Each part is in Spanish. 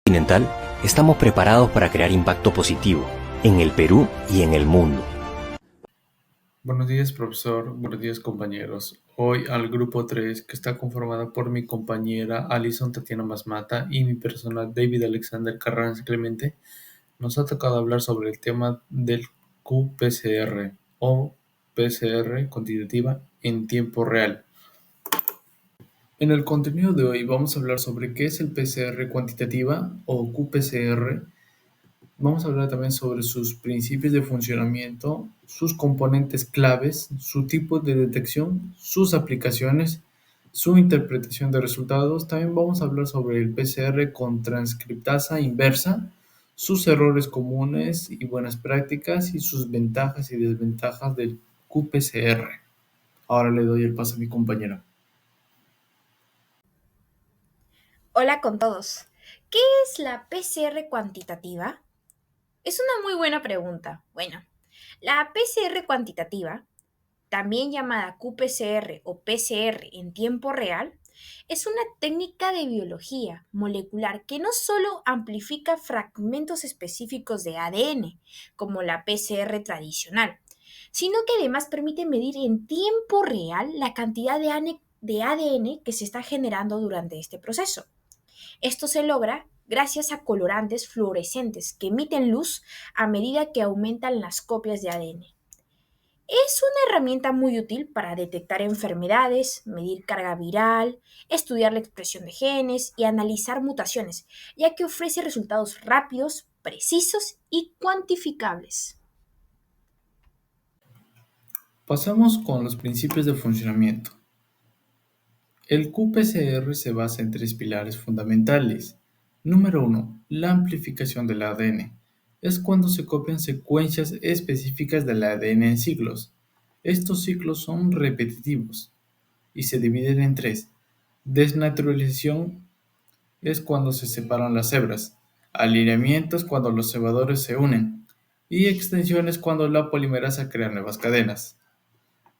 Continental, estamos preparados para crear impacto positivo en el Perú y en el mundo. Buenos días, profesor. Buenos días, compañeros. Hoy al grupo 3, que está conformado por mi compañera Alison Tatiana Masmata y mi persona David Alexander Carranza Clemente, nos ha tocado hablar sobre el tema del QPCR o PCR cuantitativa en tiempo real. En el contenido de hoy vamos a hablar sobre qué es el PCR cuantitativa o QPCR. Vamos a hablar también sobre sus principios de funcionamiento, sus componentes claves, su tipo de detección, sus aplicaciones, su interpretación de resultados. También vamos a hablar sobre el PCR con transcriptasa inversa, sus errores comunes y buenas prácticas y sus ventajas y desventajas del qPCR. Ahora le doy el paso a mi compañera. Hola con todos. ¿Qué es la PCR cuantitativa? Es una muy buena pregunta. Bueno, la PCR cuantitativa, también llamada qPCR o PCR en tiempo real, es una técnica de biología molecular que no solo amplifica fragmentos específicos de ADN, como la PCR tradicional, sino que además permite medir en tiempo real la cantidad de ADN que se está generando durante este proceso. Esto se logra gracias a colorantes fluorescentes que emiten luz a medida que aumentan las copias de ADN. Es una herramienta muy útil para detectar enfermedades, medir carga viral, estudiar la expresión de genes y analizar mutaciones, ya que ofrece resultados rápidos, precisos y cuantificables. Pasamos con los principios de funcionamiento. El qPCR se basa en tres pilares fundamentales. Número 1. La amplificación del ADN. Es cuando se copian secuencias específicas del ADN en ciclos. Estos ciclos son repetitivos y se dividen en tres. Desnaturalización es cuando se separan las hebras. Alineamiento es cuando los cebadores se unen. Y extensión es cuando la polimerasa crea nuevas cadenas.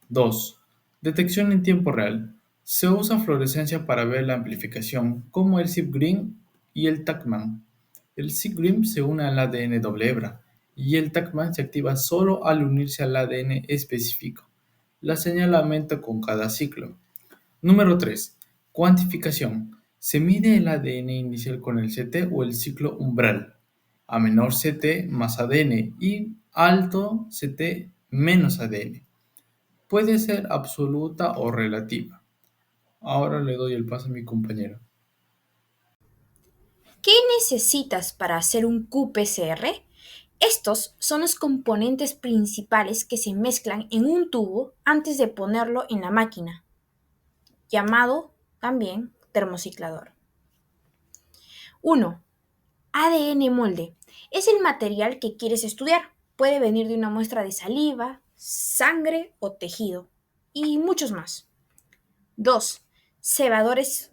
2. Detección en tiempo real. Se usa fluorescencia para ver la amplificación, como el CIP-GRIN y el TACMAN. El CIP-GRIN se une al ADN doble hebra y el TACMAN se activa solo al unirse al ADN específico. La señal aumenta con cada ciclo. Número 3. Cuantificación. Se mide el ADN inicial con el CT o el ciclo umbral. A menor CT más ADN y alto CT menos ADN. Puede ser absoluta o relativa. Ahora le doy el paso a mi compañero. ¿Qué necesitas para hacer un qPCR? Estos son los componentes principales que se mezclan en un tubo antes de ponerlo en la máquina, llamado también termociclador. 1. ADN molde. Es el material que quieres estudiar. Puede venir de una muestra de saliva, sangre o tejido, y muchos más. 2. Cebadores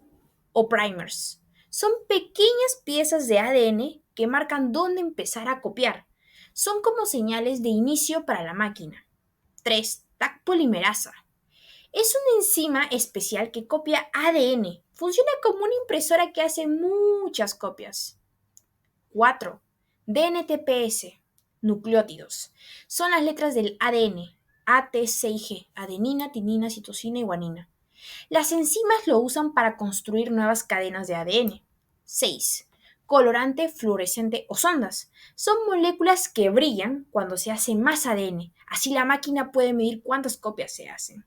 o primers. Son pequeñas piezas de ADN que marcan dónde empezar a copiar. Son como señales de inicio para la máquina. 3. Tag polimerasa. Es una enzima especial que copia ADN. Funciona como una impresora que hace muchas copias. 4. DNTPS, nucleótidos. Son las letras del ADN, A, T, C y G, adenina, timina, citosina y guanina. Las enzimas lo usan para construir nuevas cadenas de ADN. 6. Colorante fluorescente o sondas. Son moléculas que brillan cuando se hace más ADN. Así la máquina puede medir cuántas copias se hacen.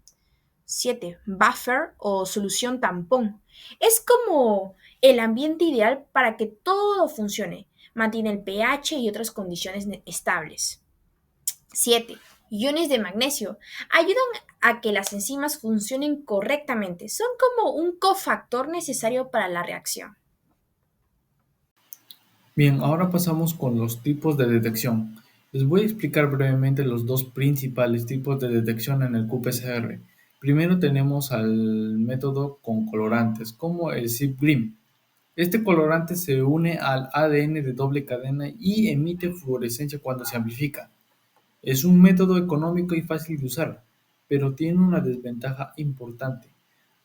7. Buffer o solución tampón. Es como el ambiente ideal para que todo funcione. Mantiene el pH y otras condiciones estables. 7. Iones de magnesio. Ayudan a que las enzimas funcionen correctamente. Son como un cofactor necesario para la reacción. Bien, ahora pasamos con los tipos de detección. Les voy a explicar brevemente los dos principales tipos de detección en el qPCR. Primero tenemos al método con colorantes, como el CIP-GRIM. Este colorante se une al ADN de doble cadena y emite fluorescencia cuando se amplifica. Es un método económico y fácil de usar, pero tiene una desventaja importante.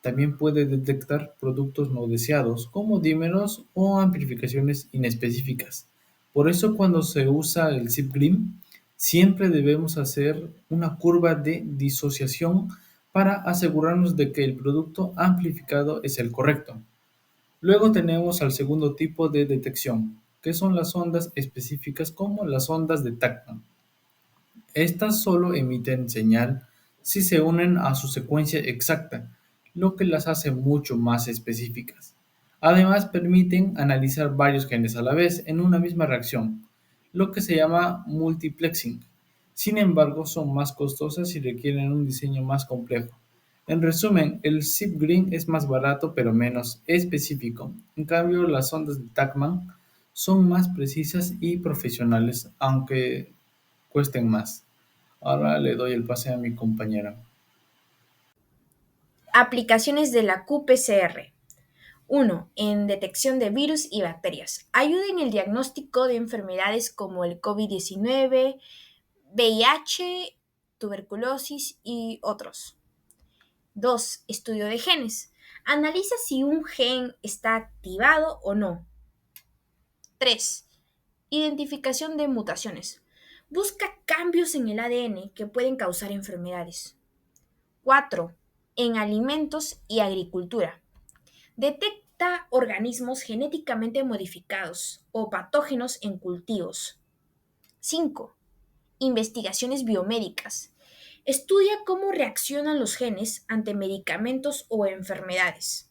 También puede detectar productos no deseados, como dímeros o amplificaciones inespecíficas. Por eso cuando se usa el ZipGrim, siempre debemos hacer una curva de disociación para asegurarnos de que el producto amplificado es el correcto. Luego tenemos al segundo tipo de detección, que son las ondas específicas como las ondas de Tacman. Estas solo emiten señal si se unen a su secuencia exacta, lo que las hace mucho más específicas. Además, permiten analizar varios genes a la vez en una misma reacción, lo que se llama multiplexing. Sin embargo, son más costosas y requieren un diseño más complejo. En resumen, el ZipGreen es más barato pero menos específico. En cambio, las ondas de Tacman son más precisas y profesionales, aunque cuesten más. Ahora le doy el pase a mi compañera. Aplicaciones de la qPCR. 1. En detección de virus y bacterias. Ayuda en el diagnóstico de enfermedades como el COVID-19, VIH, tuberculosis y otros. 2. Estudio de genes. Analiza si un gen está activado o no. 3. Identificación de mutaciones. Busca cambios en el ADN que pueden causar enfermedades. 4. En alimentos y agricultura. Detecta organismos genéticamente modificados o patógenos en cultivos. 5. Investigaciones biomédicas. Estudia cómo reaccionan los genes ante medicamentos o enfermedades.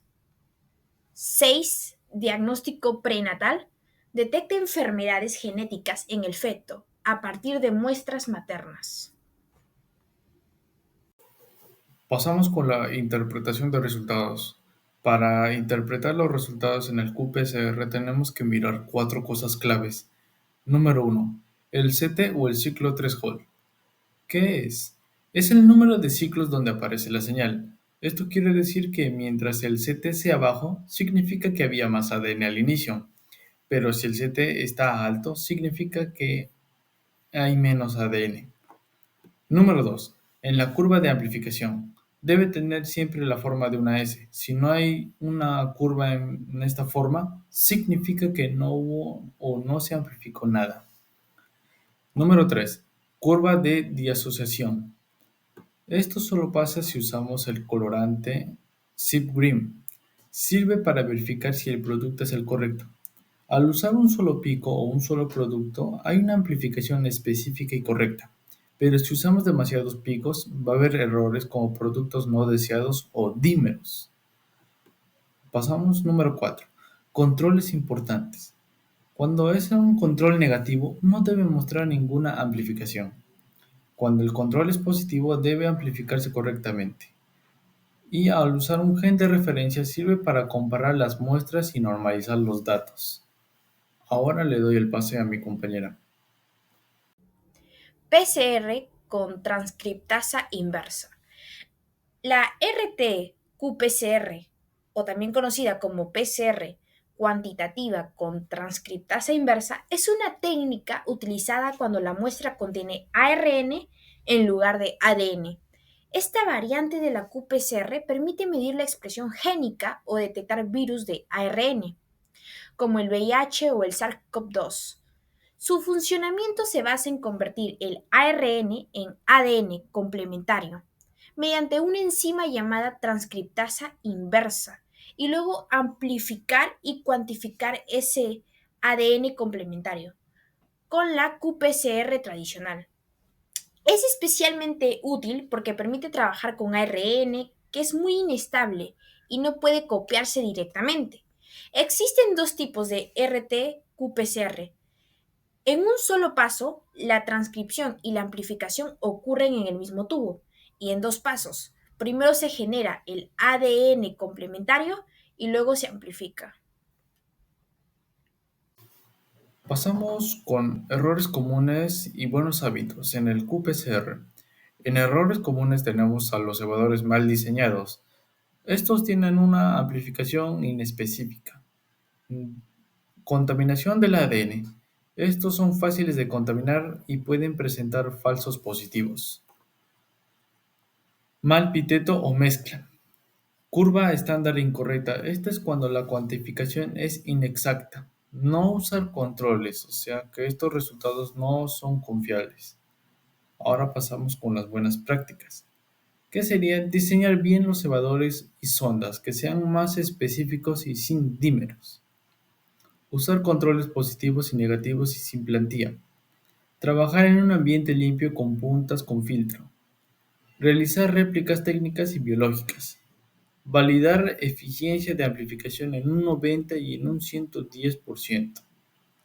6. Diagnóstico prenatal. Detecta enfermedades genéticas en el feto a partir de muestras maternas. Pasamos con la interpretación de resultados. Para interpretar los resultados en el qPCR tenemos que mirar cuatro cosas claves. Número uno, el CT o el ciclo 3 Hall. ¿Qué es? Es el número de ciclos donde aparece la señal. Esto quiere decir que mientras el CT sea bajo, significa que había más ADN al inicio, pero si el CT está alto, significa que hay menos ADN. Número 2. En la curva de amplificación. Debe tener siempre la forma de una S. Si no hay una curva en esta forma, significa que no hubo o no se amplificó nada. Número 3. Curva de disociación. Esto solo pasa si usamos el colorante ZipGreen. Sirve para verificar si el producto es el correcto. Al usar un solo pico o un solo producto, hay una amplificación específica y correcta. Pero si usamos demasiados picos, va a haber errores como productos no deseados o dímeros. Pasamos número 4. Controles importantes. Cuando es un control negativo, no debe mostrar ninguna amplificación. Cuando el control es positivo, debe amplificarse correctamente. Y al usar un gen de referencia sirve para comparar las muestras y normalizar los datos. Ahora le doy el pase a mi compañera. PCR con transcriptasa inversa. La RT-qPCR, o también conocida como PCR cuantitativa con transcriptasa inversa, es una técnica utilizada cuando la muestra contiene ARN en lugar de ADN. Esta variante de la qPCR permite medir la expresión génica o detectar virus de ARN, como el VIH o el SARS-CoV-2. Su funcionamiento se basa en convertir el ARN en ADN complementario mediante una enzima llamada transcriptasa inversa y luego amplificar y cuantificar ese ADN complementario con la qPCR tradicional. Es especialmente útil porque permite trabajar con ARN que es muy inestable y no puede copiarse directamente. Existen dos tipos de RT-qPCR. En un solo paso, la transcripción y la amplificación ocurren en el mismo tubo, y en dos pasos. Primero se genera el ADN complementario y luego se amplifica. Pasamos con errores comunes y buenos hábitos en el qPCR. En errores comunes tenemos a los cebadores mal diseñados. Estos tienen una amplificación inespecífica. Contaminación del ADN. Estos son fáciles de contaminar y pueden presentar falsos positivos. Mal piteto o mezcla. Curva estándar incorrecta. Esta es cuando la cuantificación es inexacta. No usar controles, o sea que estos resultados no son confiables. Ahora pasamos con las buenas prácticas, que sería diseñar bien los cebadores y sondas que sean más específicos y sin dímeros. Usar controles positivos y negativos y sin plantilla. Trabajar en un ambiente limpio con puntas con filtro. Realizar réplicas técnicas y biológicas. Validar eficiencia de amplificación en un 90 y en un 110%.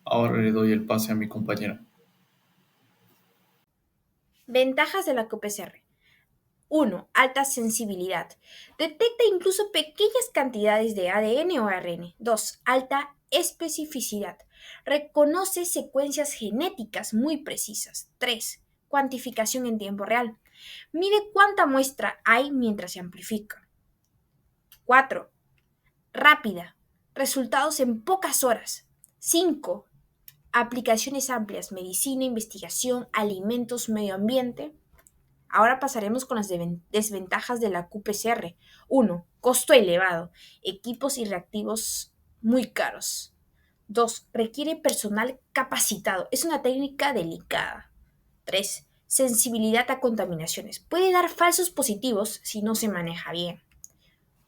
Ahora le doy el pase a mi compañero. Ventajas de la QPCR. 1. Alta sensibilidad. Detecta incluso pequeñas cantidades de ADN o ARN. 2. Alta especificidad. Reconoce secuencias genéticas muy precisas. 3. Cuantificación en tiempo real. Mide cuánta muestra hay mientras se amplifica. 4. Rápida. Resultados en pocas horas. 5. Aplicaciones amplias. Medicina, investigación, alimentos, medio ambiente. Ahora pasaremos con las desventajas de la QPCR. 1. Costo elevado. Equipos y reactivos muy caros. 2. Requiere personal capacitado. Es una técnica delicada. 3. Sensibilidad a contaminaciones. Puede dar falsos positivos si no se maneja bien.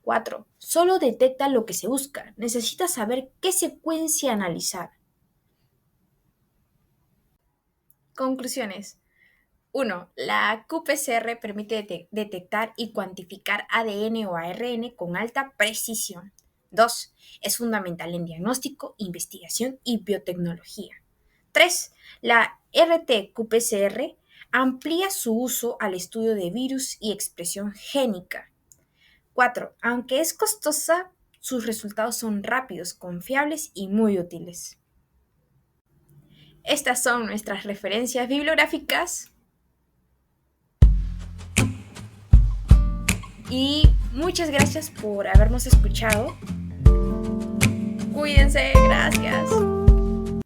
4. Solo detecta lo que se busca. Necesita saber qué secuencia analizar. Conclusiones. 1. La QPCR permite detectar y cuantificar ADN o ARN con alta precisión. 2. Es fundamental en diagnóstico, investigación y biotecnología. 3. La RT-QPCR amplía su uso al estudio de virus y expresión génica. 4. Aunque es costosa, sus resultados son rápidos, confiables y muy útiles. Estas son nuestras referencias bibliográficas. Y muchas gracias por habernos escuchado. Cuídense, gracias.